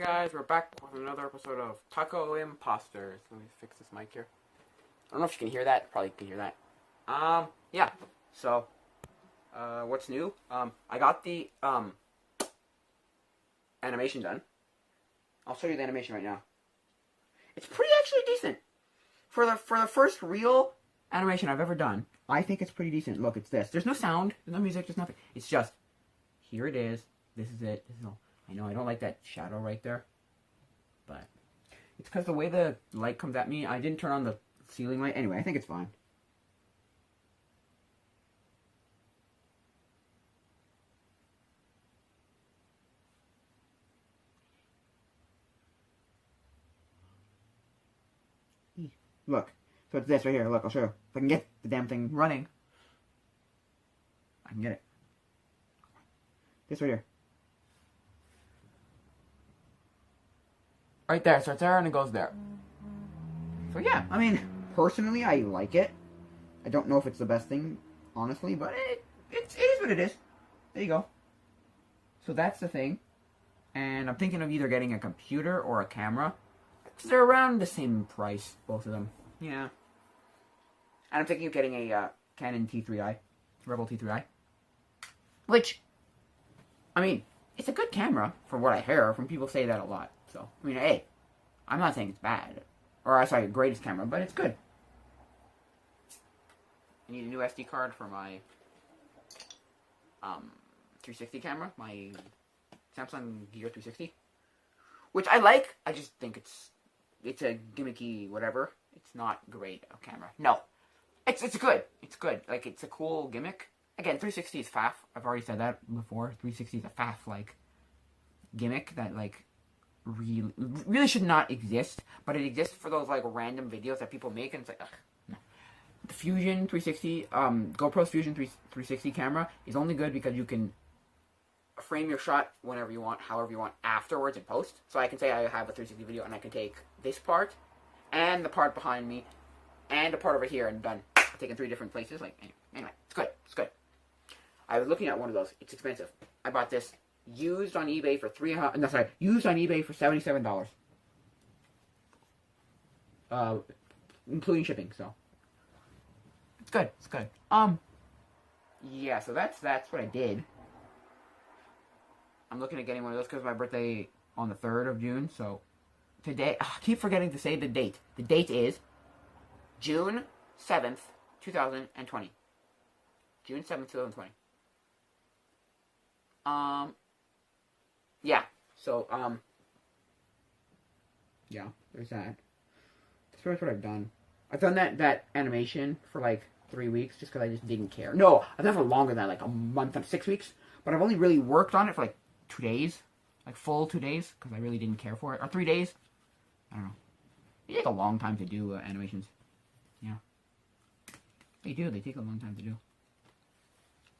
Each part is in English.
Guys, we're back with another episode of Taco Imposters. Let me fix this mic here. I don't know if you can hear that. Probably can hear that. Yeah. So, what's new? I got the animation done. I'll show you the animation right now. It's pretty actually decent for the first real animation I've ever done. I think it's pretty decent. Look, it's this. There's no sound. There's no music. There's nothing. It's just here it is. This is it. This is all. I know I don't like that shadow right there, but it's because the way the light comes at me, I didn't turn on the ceiling light. Anyway, I think it's fine. Look, so it's this right here. Look, I'll show you. If I can get the damn thing running, I can get it. This right here. Right there, it starts there and it goes there. So yeah, I mean, personally, I like it. I don't know if it's the best thing, honestly, but it is what it is. There you go. So that's the thing. And I'm thinking of either getting a computer or a camera. Because they're around the same price, both of them. Yeah. And I'm thinking of getting a Canon T3i. Rebel T3i. Which, I mean, it's a good camera, from what I hear. From people say that a lot. So, I mean, hey, I'm not saying it's bad. Or, sorry, greatest camera, but it's good. I need a new SD card for my 360 camera. My Samsung Gear 360. Which I like. I just think it's a gimmicky whatever. It's not great a camera. No. It's good. It's good. Like, it's a cool gimmick. Again, 360 is faff. I've already said that before. 360 is a faff, like, gimmick that, like, really should not exist, but it exists for those like random videos that people make, and it's like, ugh, no. The Fusion 360, GoPro's Fusion 360 camera is only good because you can frame your shot whenever you want, however you want, afterwards in post. So I can say I have a 360 video, and I can take this part, and the part behind me, and the part over here, and done. I've taken 3 different places. Like anyway, it's good. It's good. I was looking at one of those. It's expensive. I bought this used on eBay for used on eBay for $77. Including shipping, so it's good. It's good. Yeah, so that's what I did. I'm looking at getting one of those because my birthday on the 3rd of June, so today, I keep forgetting to say the date. The date is June 7th, 2020. June 7th, 2020. Yeah, so, yeah, there's that. That's pretty much what I've done. I've done that animation for, like, 3 weeks just because I just didn't care. No, I've done it for longer than that, like, a month and 6 weeks. But I've only really worked on it for, like, 2 days. Like, full 2 days, because I really didn't care for it. Or 3 days. I don't know. They take a long time to do animations. Yeah. They do. They take a long time to do.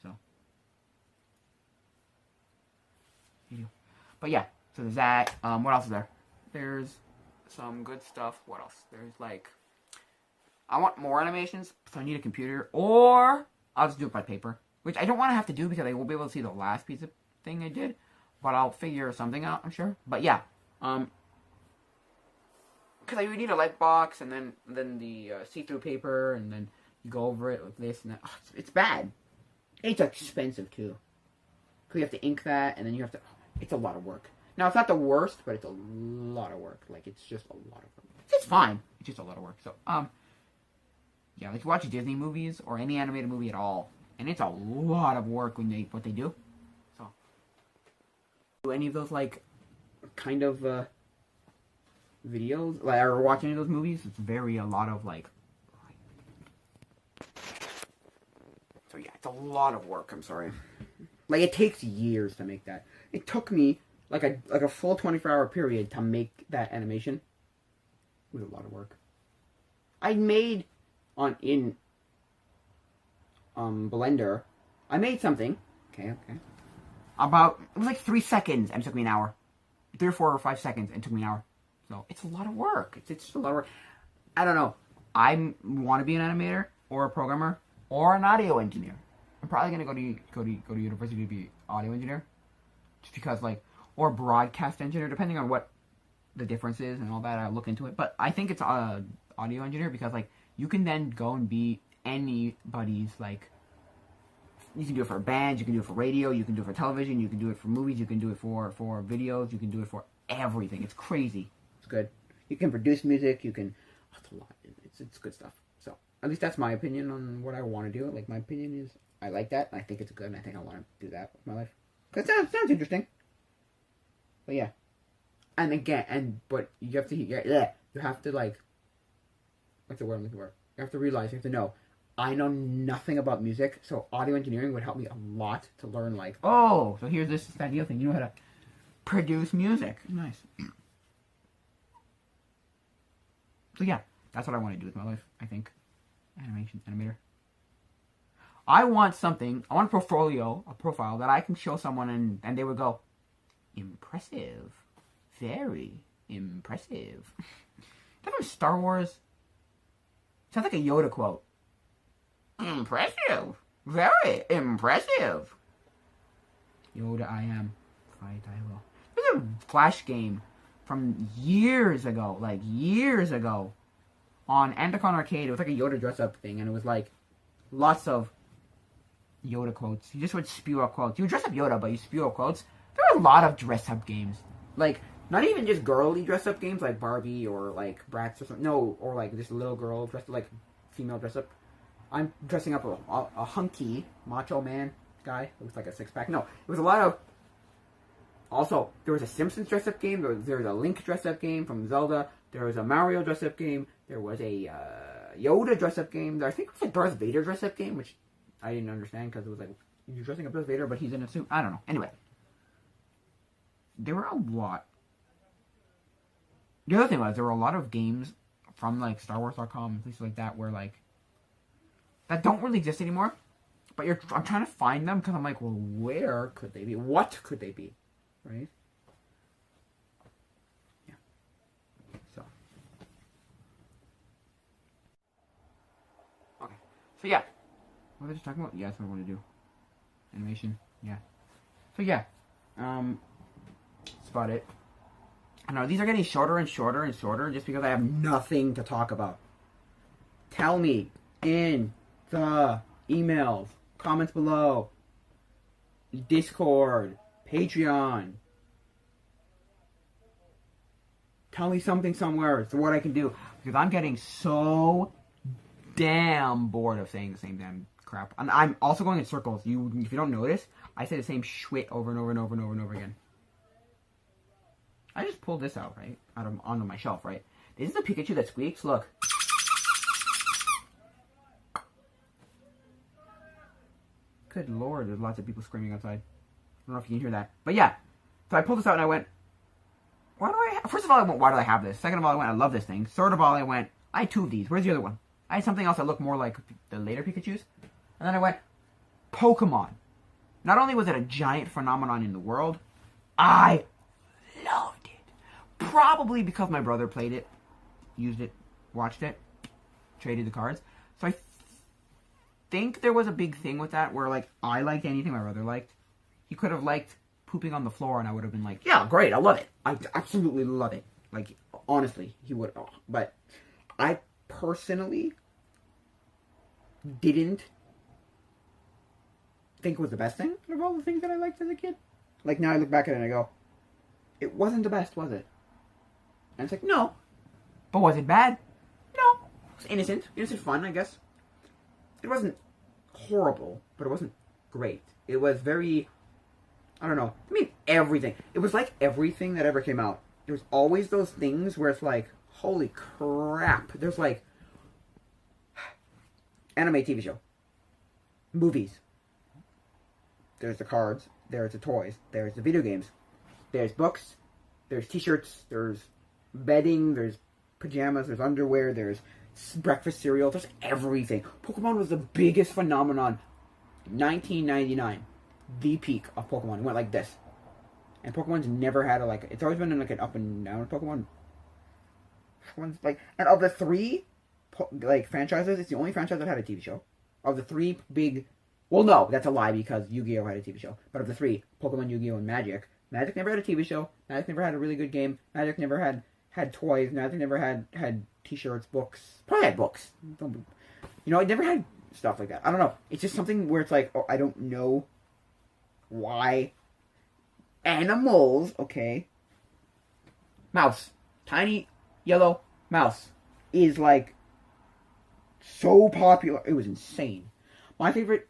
So. They do. But yeah, so there's that. What else is there? There's some good stuff. What else? There's like, I want more animations, so I need a computer, or I'll just do it by paper, which I don't want to have to do because I won't be able to see the last piece of thing I did, but I'll figure something out, I'm sure. But yeah, because I would need a light box, and then the see-through paper, and then you go over it with this and that. Oh, it's bad. It's expensive too, because you have to ink that, and then you have to. It's a lot of work. Now, it's not the worst, but it's a lot of work. Like, it's just a lot of work. It's fine. It's just a lot of work. So, yeah, like, you watch Disney movies or any animated movie at all, and it's a lot of work when what they do. So, do any of those, like, kind of, videos, like, or watch any of those movies? It's a lot of, like, so, yeah, it's a lot of work. I'm sorry. Like, it takes years to make that. It took me, like a full 24-hour period to make that animation. It was a lot of work. I made, in Blender, I made something. Okay. About, it was like 3 seconds, and it took me an hour. 3 or 4 or 5 seconds, and it took me an hour. So, it's a lot of work. It's just a lot of work. I don't know. I want to be an animator, or a programmer, or an audio engineer. I'm probably gonna go to university to be audio engineer, just because, like, or broadcast engineer, depending on what the difference is and all that. I'll look into it. But I think it's audio engineer because, like, you can then go and be anybody's, like, you can do it for a band, you can do it for radio, you can do it for television, you can do it for movies, you can do it for videos, you can do it for everything. It's crazy. It's good. You can produce music, you can, it's a lot. It's good stuff. So, at least that's my opinion on what I want to do. Like, my opinion is, I like that, I think it's good, and I think I want to do that with my life. Because it sounds interesting. But yeah. And again, but you have to, you have to, like, what's the word I'm looking for? You have to realize, you have to know, I know nothing about music, so audio engineering would help me a lot to learn, like, oh, so here's this idea thing. You know how to produce music. Nice. So yeah, that's what I want to do with my life, I think. Animator. I want a profile that I can show someone and they would go, impressive. Very impressive. That was Star Wars. Sounds like a Yoda quote. Impressive. Very impressive. Yoda, I am. Fight, I will. There's a Flash game from years ago, on Antacon Arcade. It was like a Yoda dress-up thing, and it was like lots of Yoda quotes. You just would spew out quotes. You would dress up Yoda, but you spew out quotes. There are a lot of dress-up games. Like, not even just girly dress-up games like Barbie or like Bratz or something. No, or like just a little girl dressed like female dress-up. I'm dressing up a hunky macho man guy. It looks like a six-pack. No, it was a lot of... Also, there was a Simpsons dress-up game. There was a Link dress-up game from Zelda. There was a Mario dress-up game. There was a Yoda dress-up game. I think it was a Darth Vader dress-up game, which I didn't understand because it was like, you're dressing up Darth Vader, but he's in a suit. I don't know. Anyway. There were a lot. The other thing was, there were a lot of games from, like, StarWars.com and places like that where, like, that don't really exist anymore. But I'm trying to find them because I'm like, well, where could they be? What could they be? Right? Yeah. So. Okay. So, yeah. What was I just talking about? Yeah, that's what I want to do. Animation. Yeah. So, yeah. That's about it. I know, these are getting shorter and shorter and shorter just because I have nothing to talk about. Tell me in the emails, comments below, Discord, Patreon. Tell me something somewhere. It's what I can do. Because I'm getting so damn bored of saying the same damn crap. And I'm also going in circles. If you don't notice, I say the same shit over and over and over and over and over again. I just pulled this out, right? Onto my shelf, right? This is the Pikachu that squeaks. Look. Good lord, there's lots of people screaming outside. I don't know if you can hear that. But yeah. So I pulled this out and I went, first of all, I went, why do I have this? Second of all, I went, I love this thing. Third of all, I went, I had two of these. Where's the other one? I had something else that looked more like the later Pikachus. And then I went, Pokemon. Not only was it a giant phenomenon in the world, I loved it. Probably because my brother played it, used it, watched it, traded the cards. So I think there was a big thing with that where, like, I liked anything my brother liked. He could have liked pooping on the floor and I would have been like, yeah, great, I love it. I absolutely love it. Like, honestly, he would. But I personally didn't think it was the best thing of all the things that I liked as a kid. Like, now I look back at it and I go, it wasn't the best, was it? And it's like, no. But was it bad? No. It was innocent. Innocent fun, I guess. It wasn't horrible, but it wasn't great. It was very, I don't know. I mean, everything. It was like everything that ever came out. There was always those things where it's like, holy crap. There's like, anime TV show. Movies. There's the cards. There's the toys. There's the video games. There's books. There's t-shirts. There's bedding. There's pajamas. There's underwear. There's breakfast cereal. There's everything. Pokemon was the biggest phenomenon. 1999. The peak of Pokemon. It went like this. And Pokemon's never had it's always been like an up and down Pokemon. Pokemon's like, and of the three, franchises, it's the only franchise that had a TV show. Of the three big, well, no, that's a lie because Yu-Gi-Oh had a TV show. But of the three, Pokemon, Yu-Gi-Oh, and Magic, Magic never had a TV show. Magic never had a really good game. Magic never had toys. Magic never had T-shirts, books. Probably had books. It never had stuff like that. I don't know. It's just something where it's like, oh, I don't know why animals, okay. Mouse. Tiny yellow mouse is like so popular. It was insane. My favorite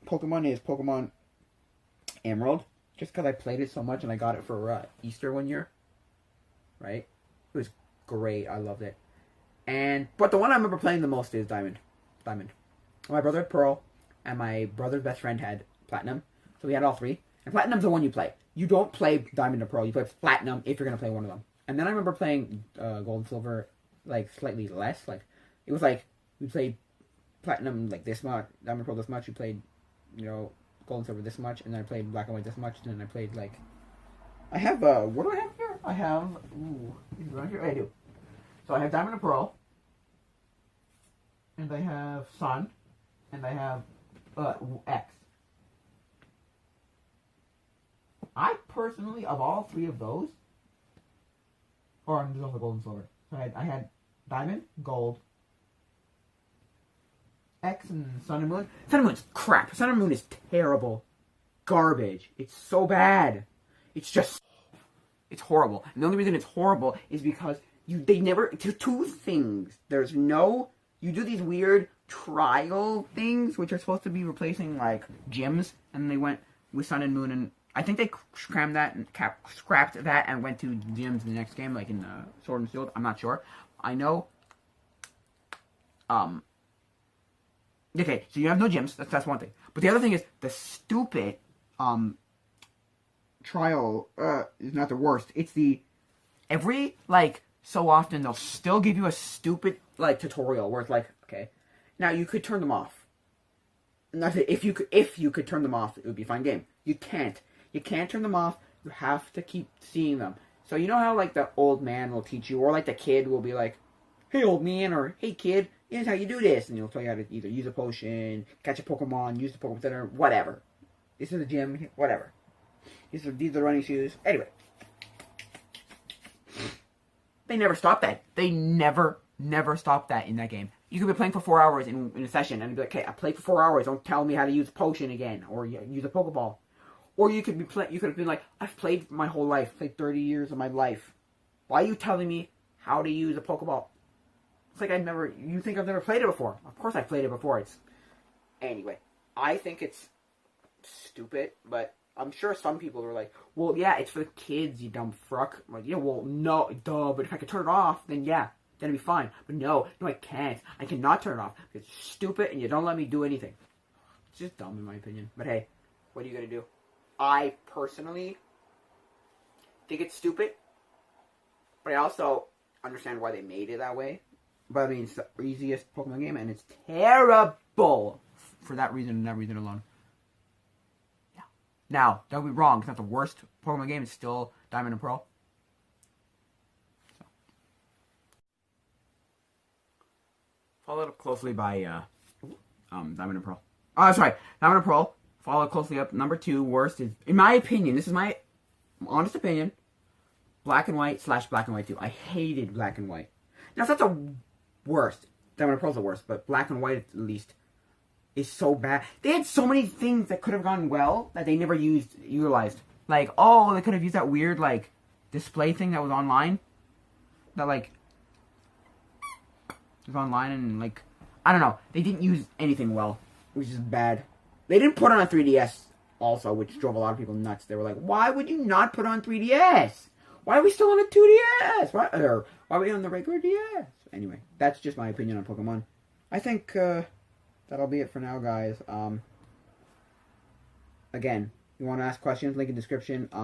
Pokemon is Pokemon Emerald. Just because I played it so much and I got it for Easter one year. Right? It was great. I loved it. But the one I remember playing the most is Diamond. My brother had Pearl, and my brother's best friend had Platinum. So we had all three. And Platinum's the one you play. You don't play Diamond or Pearl. You play Platinum if you're going to play one of them. And then I remember playing Gold and Silver, like, slightly less. Like, it was like, we played Platinum, like, this much, Diamond and Pearl this much. We played, Gold and Silver this much. And then I played Black and White this much. And then I played, like, I have, what do I have here? I have, is it around here? I do. So I have Diamond and Pearl. And I have Sun. And I have, X. I personally, of all three of those, or I'm just on the Gold and Silver. So I had Diamond, Gold, X, and Sun and Moon. Sun and Moon's crap. Sun and Moon is terrible. Garbage. It's so bad. It's horrible. And the only reason it's horrible is because they never, two things. You do these weird trial things, which are supposed to be replacing, like, gyms, and they went with Sun and Moon, and I think they crammed that and scrapped that and went to gyms in the next game, like in Sword and Shield. I'm not sure. I know. Okay, so you have no gyms. That's one thing. But the other thing is the stupid trial is not the worst. It's every like so often they'll still give you a stupid like tutorial where it's like, okay, now you could turn them off. And that's it. If you could turn them off, it would be a fine game. You can't. You can't turn them off. You have to keep seeing them. So you know how, like, the old man will teach you, or, like, the kid will be like, hey, old man, or hey, kid, here's how you do this. And he'll tell you how to either use a potion, catch a Pokemon, use the Pokemon Center, whatever. This is the gym, whatever. These are the running shoes. Anyway. They never stop that. They never stop that in that game. You could be playing for 4 hours in a session, and be like, okay, I played for 4 hours, don't tell me how to use a potion again, or use a Pokeball. Or you could have been like, I've played my whole life, played 30 years of my life. Why are you telling me how to use a Pokeball? It's like you think I've never played it before. Of course I've played it before. Anyway, I think it's stupid, but I'm sure some people are like, well, yeah, it's for the kids, you dumb fuck. I'm like, yeah, well, no, duh, but if I could turn it off, then yeah, then it'd be fine. But no, I can't. I cannot turn it off. It's stupid, and you don't let me do anything. It's just dumb, in my opinion. But hey, what are you gonna do? I personally think it's stupid, but I also understand why they made it that way. But I mean, it's the easiest Pokemon game, and it's terrible for that reason and that reason alone. Yeah. Now, don't be wrong. It's not the worst Pokemon game. It's still Diamond and Pearl. So. Followed up closely by Diamond and Pearl. Oh, sorry, Diamond and Pearl. Followed closely up. Number 2 worst is, in my opinion, this is my honest opinion, Black and White / Black and White 2. I hated Black and White. Now, it's not the worst. Diamond and Pearl's the worst, but Black and White, at least, is so bad. They had so many things that could have gone well that they never utilized. Like, oh, they could have used that weird, like, display thing that was online. That, like, was online and, like, I don't know. They didn't use anything well, which is bad. They didn't put on a 3DS also, which drove a lot of people nuts. They were like, why would you not put on 3DS? Why are we still on a 2DS? Why are we on the regular DS? Anyway, that's just my opinion on Pokemon. I think that'll be it for now, guys. Again, you want to ask questions, link in description.